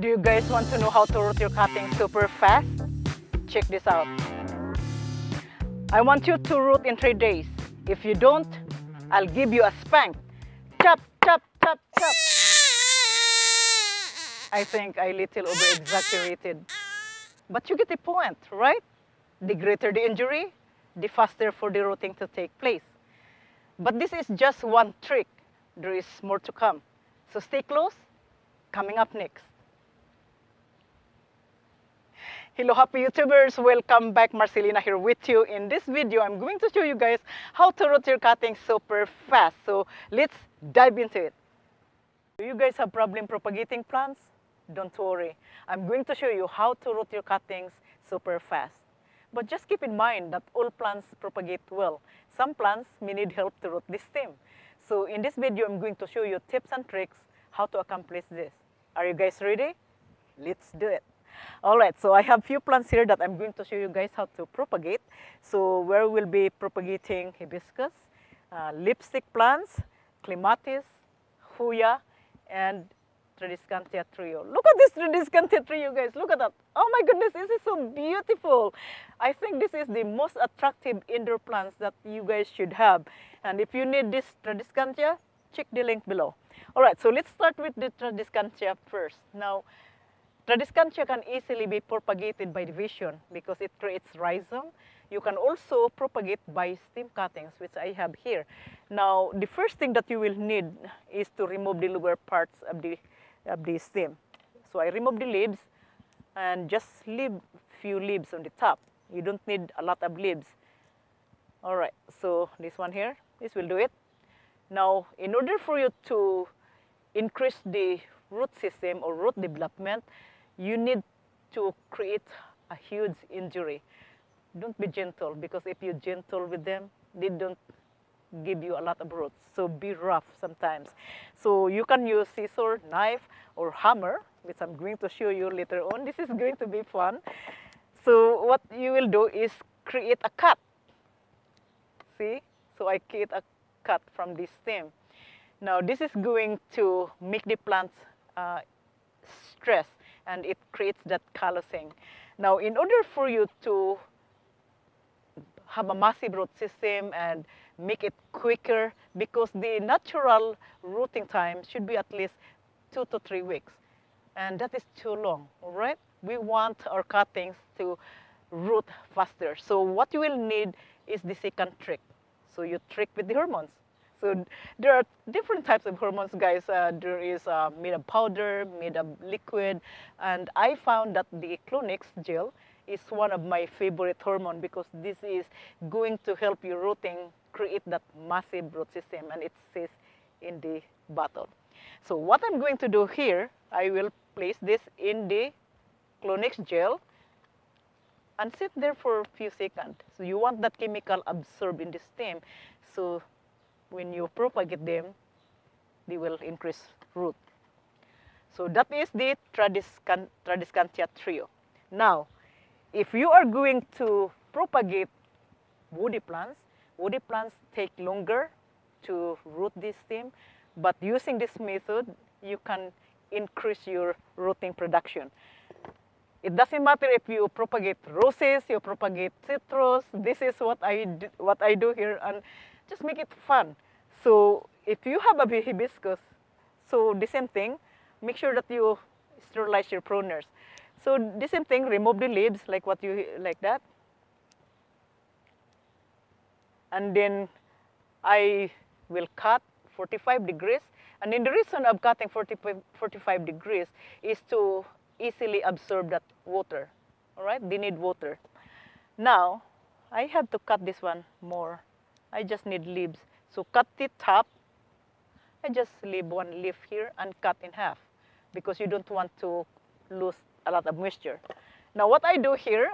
Do you guys want to know how to root your cuttings super fast? Check this out. I want you to root in 3 days. If you don't, I'll give you a spank. Chop, chop, chop, chop. I think I little over-exaggerated. But you get the point, right? The greater the injury, the faster for the rooting to take place. But this is just one trick. There is more to come. So stay close. Coming up next. Hello happy YouTubers, welcome back. Marcelina here with you. In this video, I'm going to show you guys how to root your cuttings super fast. So let's dive into it. Do you guys have problem propagating plants? Don't worry, I'm going to show you how to root your cuttings super fast. But just keep in mind that all plants propagate well. Some plants may need help to root the stem. So in this video, I'm going to show you tips and tricks how to accomplish this. Are you guys ready? Let's do it. Alright, so I have few plants here that I'm going to show you guys how to propagate. So where we'll be propagating hibiscus, lipstick plants, clematis, huya, and Tradescantia trio. Look at this Tradescantia trio, guys. Look at that. Oh my goodness, this is so beautiful. I think this is the most attractive indoor plants that you guys should have. And if you need this Tradescantia, check the link below. Alright, so let's start with the Tradescantia first. Now, Tradescantia can easily be propagated by division because it creates rhizome. You can also propagate by stem cuttings, which I have here. Now, the first thing that you will need is to remove the lower parts of the stem. So I remove the leaves and just leave few leaves on the top. You don't need a lot of leaves. All right, so this one here, this will do it. Now, in order for you to increase the root system or root development, you need to create a huge injury. Don't be gentle, because if you're gentle with them, they don't give you a lot of roots. So be rough sometimes. So you can use scissor, knife, or hammer, which I'm going to show you later on. This is going to be fun. So what you will do is create a cut. See? So I create a cut from this stem. Now this is going to make the plants stress, and it creates that callousing. Now, in order for you to have a massive root system and make it quicker, because the natural rooting time should be at least 2 to 3 weeks, and that is too long, all right? We want our cuttings to root faster. So what you will need is the second trick. So you trick with the hormones. So there are different types of hormones, guys. There is made of powder, made of liquid, and I found that the Clonix gel is one of my favorite hormone, because this is going to help your rooting create that massive root system, and it says in the bottle. So what I'm going to do here, I will place this in the Clonix gel and sit there for a few seconds. So you want that chemical absorbed in the stem, so when you propagate them, they will increase root. So that is the Tradescantia trio. Now, if you are going to propagate woody plants take longer to root this stem, but using this method, you can increase your rooting production. It doesn't matter if you propagate roses, you propagate citrus. This is what I do here, and just make it fun. So if you have a hibiscus, so the same thing, make sure that you sterilize your pruners. So the same thing, remove the leaves like that. And then I will cut 45 degrees. And then the reason of cutting 45 degrees is to easily absorb that water. All right, they need water. Now, I have to cut this one more. I just need leaves. So cut the top. I just leave one leaf here and cut in half, because you don't want to lose a lot of moisture. Now what I do here,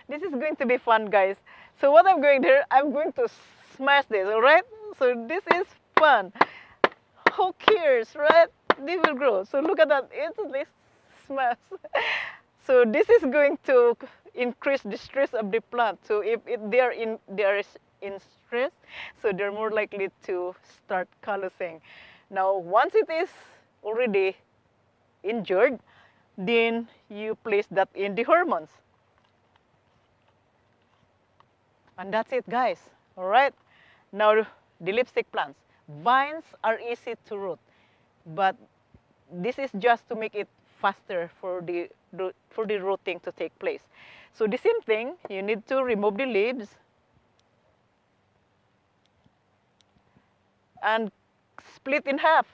this is going to be fun, guys. So what I'm going to do, I'm going to smash this, all right? So this is fun. Who cares, right? They will grow. So look at that, instantly smash. So this is going to increase the stress of the plant. So if they are in stress, so they're more likely to start callousing. Now, once it is already injured, then you place that in the hormones. And that's it, guys. All right. Now, the lipstick plants. Vines are easy to root, but this is just to make it faster for the rooting to take place. So the same thing, you need to remove the leaves and split in half.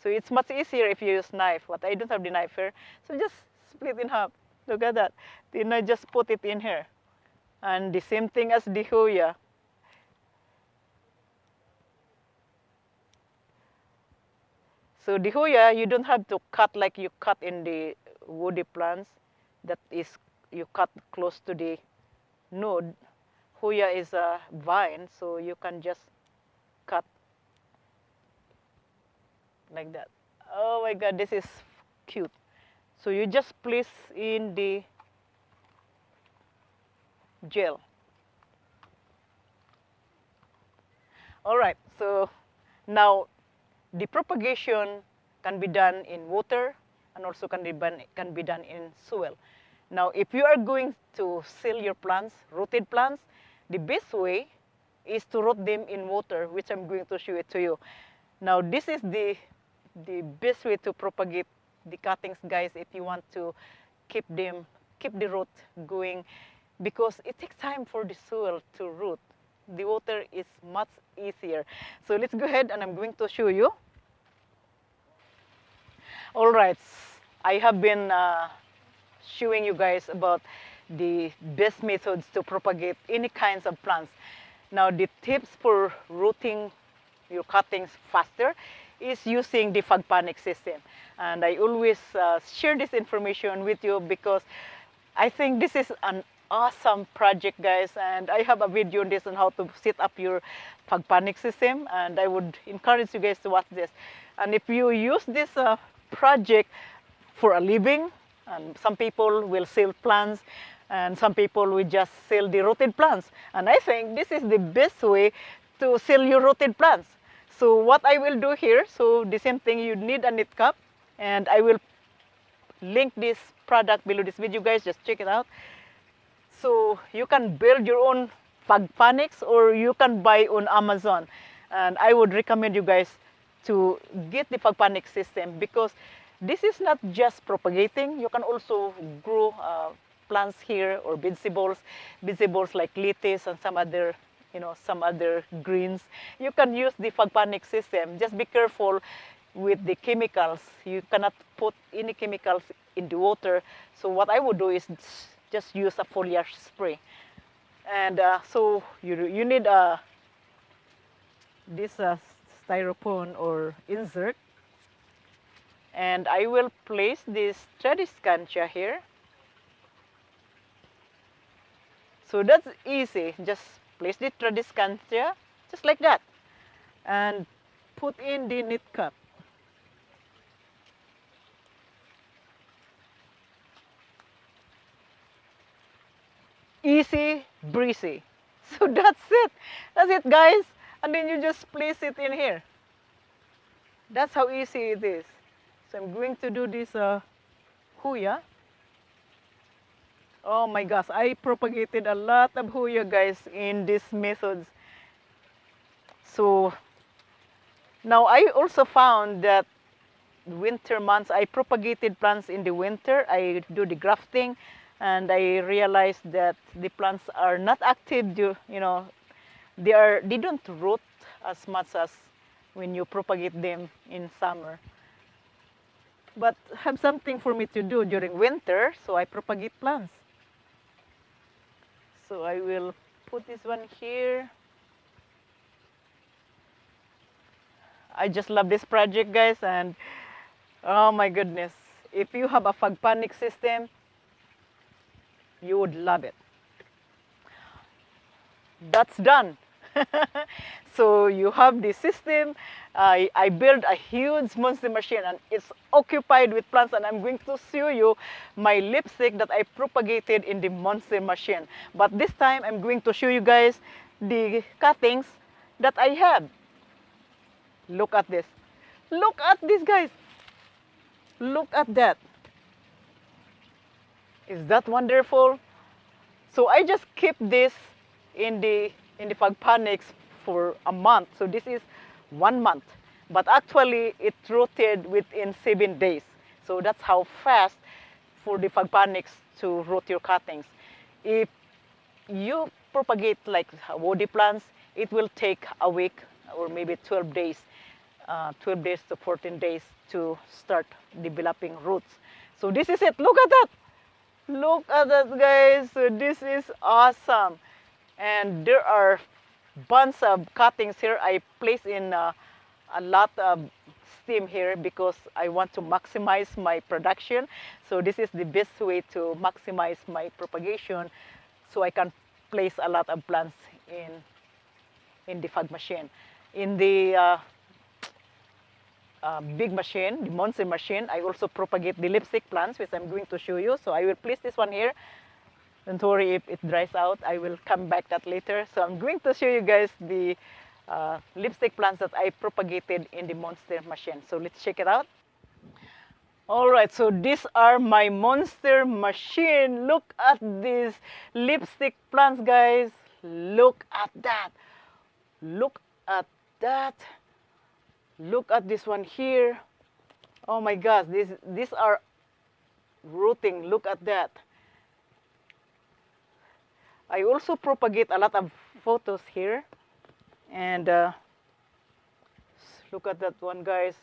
So it's much easier if you use knife, but I don't have the knife here. So just split in half. Look at that. Then I just put it in here. And the same thing as the Hoya. So the Hoya, you don't have to cut like you cut in the woody plants. That is, you cut close to the node. Hoya is a vine, so you can just cut like that. Oh my God, this is cute. So you just place in the gel. All right, so now the propagation can be done in water and also can be done in soil. Now, if you are going to seal your plants, rooted plants, the best way is to root them in water, which I'm going to show it to you. Now, this is the best way to propagate the cuttings, guys, if you want to keep the root going, because it takes time for the soil to root. The water is much easier. So let's go ahead and I'm going to show you. All right, I have been showing you guys about the best methods to propagate any kinds of plants. Now, the tips for rooting your cuttings faster is using the Fagpanic system. And I always share this information with you because I think this is an awesome project, guys, and I have a video on this on how to set up your Fagpanic system, and I would encourage you guys to watch this. And if you use this project for a living, and some people will sell plants, and some people will just sell the rooted plants, and I think this is the best way to sell your rooted plants. So what I will do here, so the same thing, you need a knit cap, and I will link this product below this video, guys, just check it out. So you can build your own Fagpanics or you can buy on Amazon. And I would recommend you guys to get the Fagpanic system because this is not just propagating. You can also grow plants here or vegetables like lettuce and some other greens. You can use the Fagpanic system. Just be careful with the chemicals. You cannot put any chemicals in the water. So what I would do is just use a foliage spray. And so you need this styrofoam or insert. And I will place this Tradescantia here. So that's easy. Just place the Tradescantia just like that. And put in the knit cap. Easy breezy. So that's it, guys. And then you just place it in here. That's how easy it is. So I'm going to do this Hoya. Oh my gosh, I propagated a lot of Hoya, guys, in these methods. So now I also found that winter months, I propagated plants in the winter. I do the grafting. And I realized that the plants are not active. They don't root as much as when you propagate them in summer. But have something for me to do during winter, so I propagate plants. So I will put this one here. I just love this project, guys, and oh my goodness, if you have a Fagpanic system, you would love it. That's done. So you have the system. I built a huge monster machine and it's occupied with plants, and I'm going to show you my lipstick that I propagated in the monster machine. But this time I'm going to show you guys the cuttings that I have. Look at this. Look at this, guys. Look at that. Is that wonderful? So I just keep this in the fag panics for a month. So this is 1 month. But actually, it rooted within 7 days. So that's how fast for the fag panics to root your cuttings. If you propagate like woody plants, it will take a week or maybe 12 days, 12 days to 14 days to start developing roots. So this is it. Look at that. Look at that, guys. So this is awesome. And there are bunch of cuttings here. I place in a lot of stem here because I want to maximize my production. So this is the best way to maximize my propagation, so I can place a lot of plants in the fag machine. In the big machine, the monster machine, I also propagate the lipstick plants, which I'm going to show you. So I will place this one here. Don't worry if it dries out. I will come back that later. So I'm going to show you guys the lipstick plants that I propagated in the monster machine. So let's check it out. All right, so these are my monster machine. Look at these lipstick plants, guys. Look at that. Look at that. Look at this one here. Oh my gosh, these are rooting. Look at that. I also propagate a lot of photos here. And look at that one, guys.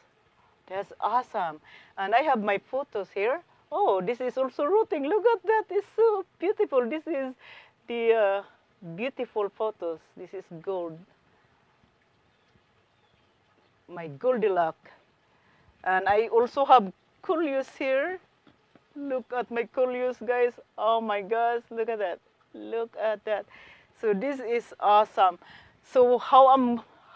That's awesome. And I have my photos here. Oh, this is also rooting. Look at that. It's so beautiful. This is the beautiful photos. This is gold. My Goldilocks. And I also have Coleus here. Look at my Coleus, guys. Oh my gosh, look at that. Look at that. So this is awesome. So how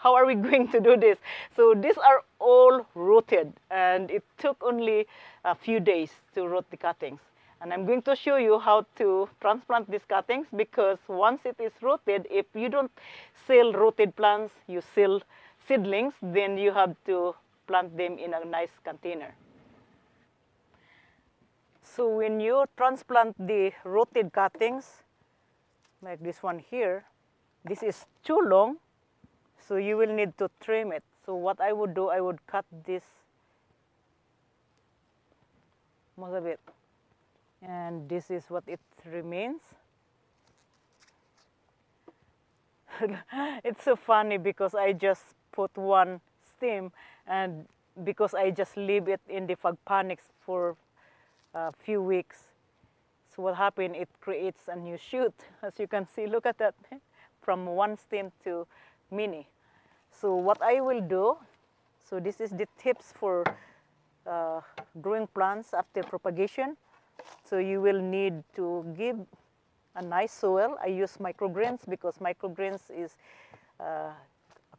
are we going to do this? So these are all rooted, and it took only a few days to root the cuttings. And I'm going to show you how to transplant these cuttings, because once it is rooted, if you don't sell rooted plants, you sell seedlings, then you have to plant them in a nice container. So when you transplant the rooted cuttings, like this one here, this is too long, so you will need to trim it. So what I would do, I would cut this, most of it, and this is what it remains. It's so funny because I just put one stem, and because I just leave it in the fag panics for a few weeks. So what happened, it creates a new shoot. As you can see, look at that, from one stem to many. So what I will do, so this is the tips for growing plants after propagation. So you will need to give a nice soil. I use microgreens because microgreens is a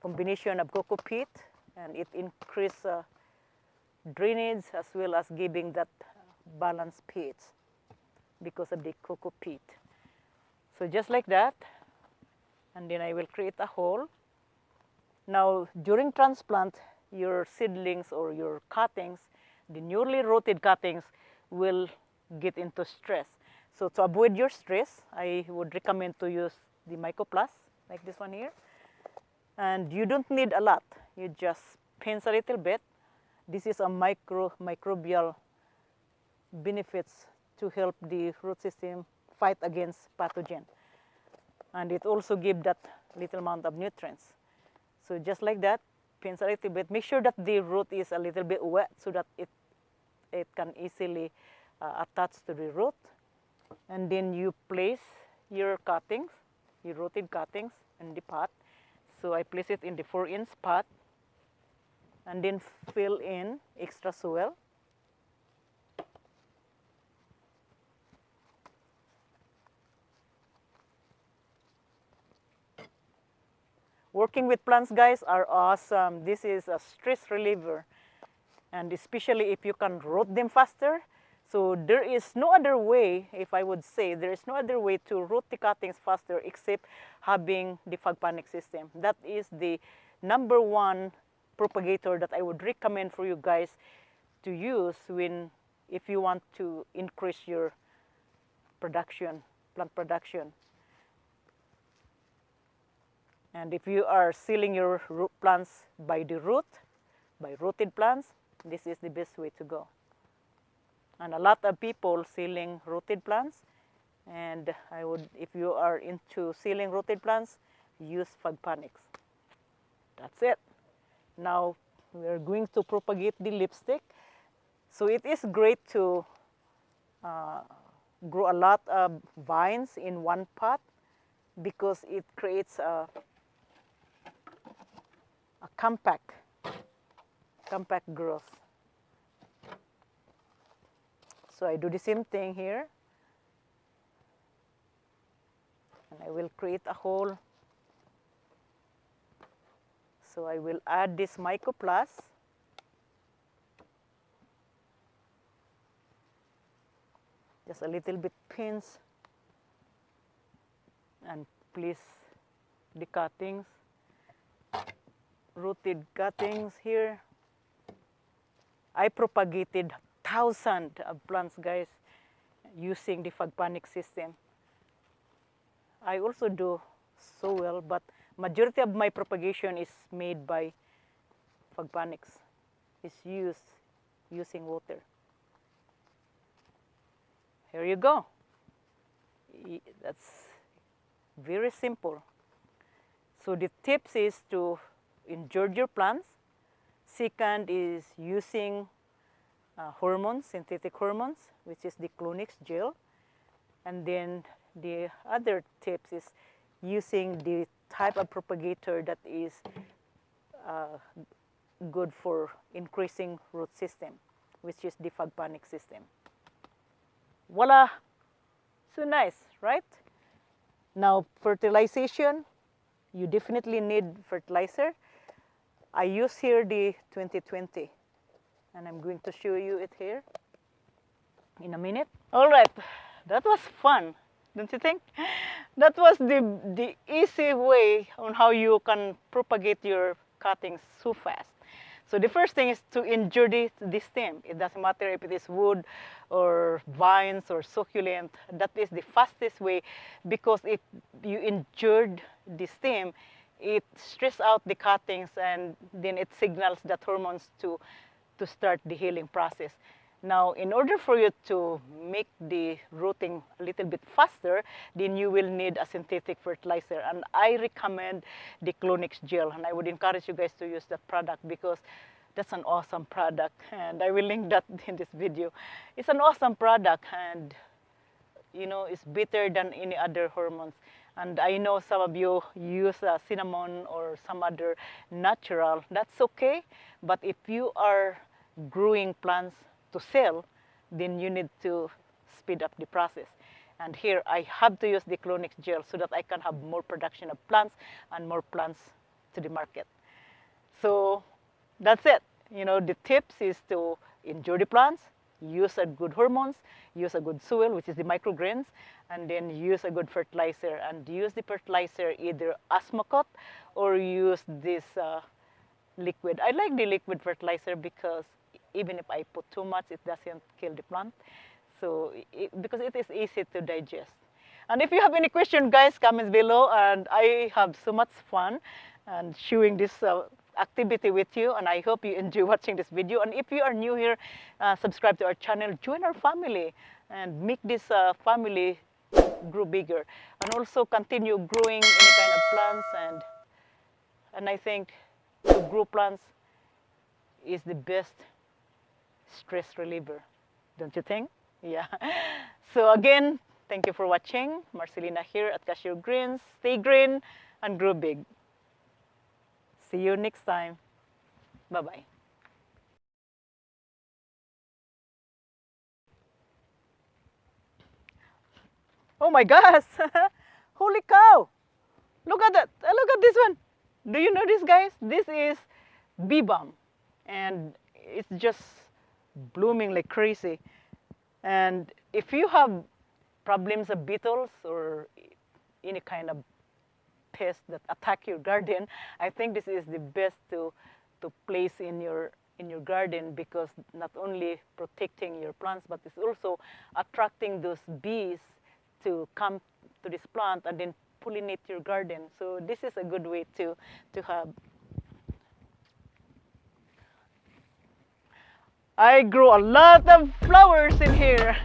combination of coco peat, and it increases drainage as well as giving that balanced pH because of the coco peat. So just like that, and then I will create a hole. Now during transplant, your seedlings or your cuttings, the newly rooted cuttings, will get into stress. So to avoid your stress, I would recommend to use the mycoplast, like this one here. And you don't need a lot. You just pinch a little bit. This is a microbial benefits to help the root system fight against pathogen. And it also gives that little amount of nutrients. So just like that, pinch a little bit. Make sure that the root is a little bit wet so that it can easily attach to the root. And then you place your cuttings, your rooted cuttings, in the pot. So I place it in the 4-inch pot, and then fill in extra soil. Working with plants, guys, are awesome. This is a stress reliever, and especially if you can root them faster. So there is no other way, if I would say, there is no other way to root the cuttings faster except having the fag panic system. That is the #1 propagator that I would recommend for you guys to use if you want to increase your production, plant production. And if you are sealing your root plants by the root, by rooted plants, this is the best way to go. And a lot of people sealing rooted plants, and if you are into sealing rooted plants, use Fagpanics. That's it. Now we're going to propagate the lipstick. So it is great to grow a lot of vines in one pot because it creates a compact growth. So I do the same thing here. And I will create a hole. So I will add this mycoplast. Just a little bit pinch. And place the cuttings, rooted cuttings here. I propagated thousands of plants, guys, using the Fagpanics system. I also do so well, but majority of my propagation is made by Fagpanics. It's using water. Here you go. That's very simple. So the tips is to injure your plants. Second is using hormones, synthetic hormones, which is the Clonix gel. And then the other tips is using the type of propagator that is good for increasing root system, which is the Fagpanics system. Voila! So nice, right? Now, fertilization, you definitely need fertilizer. I use here the 2020, and I'm going to show you it here in a minute. All right, that was fun, don't you think? That was the easy way on how you can propagate your cuttings so fast. So the first thing is to injure the stem. It doesn't matter if it is wood or vines or succulent. That is the fastest way, because if you injured the stem, it stresses out the cuttings and then it signals that hormones to start the healing process. Now, in order for you to make the rooting a little bit faster, then you will need a synthetic fertilizer. And I recommend the Clonix gel, and I would encourage you guys to use that product because that's an awesome product. And I will link that in this video. It's an awesome product, and you know, it's better than any other hormones. And I know some of you use cinnamon or some other natural. That's okay. But if you are growing plants to sell, then you need to speed up the process. And here I have to use the Clonix gel so that I can have more production of plants and more plants to the market. So that's it. You know, the tips is to injure the plants, use a good hormones, use a good soil, which is the microgreens, and then use a good fertilizer. And use the fertilizer either Osmocote or use this liquid. I like the liquid fertilizer because even if I put too much, it doesn't kill the plant. So, because it is easy to digest. And if you have any question, guys, comments below. And I have so much fun and showing this activity with you. And I hope you enjoy watching this video. And if you are new here, subscribe to our channel, join our family, and make this family grow bigger. And also continue growing any kind of plants. And I think to grow plants is the best stress reliever, don't you think? Yeah. So again, thank you for watching. Marcelina here at Cashew Greens. Stay green and grow big. See you next time. Bye-bye. Oh my gosh! Holy cow! Look at that! Look at this one! Do you know this, guys? This is bee balm, and it's just blooming like crazy. And if you have problems of beetles or any kind of pest that attack your garden, I think this is the best to place in your garden, because not only protecting your plants, but it's also attracting those bees to come to this plant and then pollinate your garden. So this is a good way to have. I grow a lot of flowers in here.